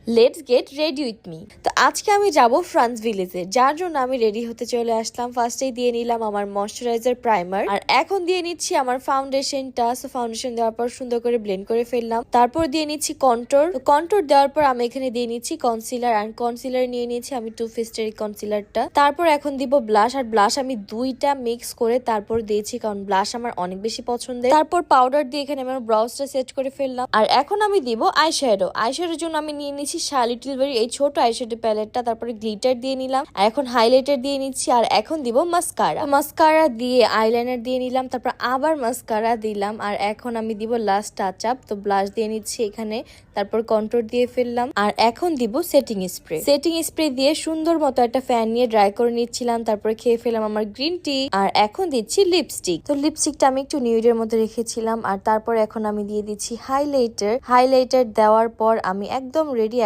Let's get ready with me. তো আজকে আমি যাব ফ্রান্স ভিলেজে, যার জন্য আমি রেডি হতে চলে আসলাম। ফার্স্টেই দিয়ে নিলাম আমার ময়শ্চারাইজার প্রাইমার, আর এখন দিয়ে নিচ্ছি আমার ফাউন্ডেশনটা। সো ফাউন্ডেশন দেওয়ার পর সুন্দর করে ব্লেন্ড করে ফেললাম। তারপর দিয়ে নিচ্ছি কন্ট্রোর। কন্ট্রোর দেওয়ার পর আমি এখানে দিয়ে নিচ্ছি কনসিলার, অ্যান্ড কনসিলার নিয়ে নিয়েছি আমি টু ফেস্টের কনসিলারটা। তারপর এখন দিব ব্লাশ, আর ব্লাশ আমি দুইটা মিক্স করে তারপর দিয়েছি, কারণ ব্লাশ আমার অনেক বেশি পছন্দের। তারপর পাউডার দিয়ে এখানে আমার ব্রাউজটা সেট করে ফেললাম। আর এখন আমি দিব আইশ্যাডো। আইশ্যাডোর জন্য আমি নিয়ে নিচ্ছি লিটল বেরি এই ছোট আইশ্যাডো প্যালেটটা। তারপরে গ্লিটার দিয়ে নিলাম, আর এখন হাইলাইটার দিয়ে নিচ্ছি, আর এখন দিব মাস্কারা। মাস্কারা দিয়ে আইলাইনার দিয়ে নিলাম, তারপর আবার মাস্কারা দিলাম, আর এখন আমি দিব লাস্ট টাচ আপ। তো ব্লাশ দিয়ে নিচ্ছি এখানে, তারপর কন্ট্রোর দিয়ে ফেললাম, আর এখন দিব সেটিং স্প্রে। সেটিং স্প্রে দিয়ে সুন্দর মতো একটা ফ্যান নিয়ে ড্রাই করে নিচ্ছিলাম। তারপরে খেয়ে ফেলাম আমার গ্রিন টি, আর এখন দিচ্ছি লিপস্টিক। তো লিপস্টিকটা আমি একটু নিউডের মধ্যে রেখেছিলাম, আর তারপর এখন আমি দিয়ে দিচ্ছি হাইলাইটার। হাইলাইটার দেওয়ার পর আমি একদম রেডি।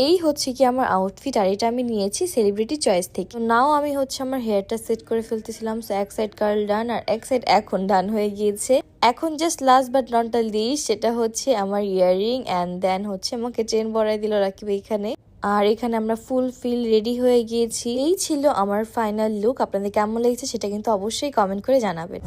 এই হচ্ছে কি আমার আউটফিট, আর এটা আমি নিয়েছি সেলিব্রিটি চয়েস থেকে। তো নাও আমি হচ্ছে আমার হেয়ারটা সেট করে ফেলতেছিলাম। সো এক সাইড কার্ল ডান, আর এক সাইড এখন ডান হয়ে গিয়েছে। এখন just last but not the least, সেটা হচ্ছে আমার ইয়াররিং, অ্যান্ড দেন হচ্ছে আমাকে চেন বড়াই দিল রাকিব এখানে। আর এখানে আমরা ফুল ফিল রেডি হয়ে গিয়েছি। এই ছিল আমার ফাইনাল লুক। আপনাদের কেমন লেগেছে সেটা কিন্তু অবশ্যই কমেন্ট করে জানাবেন।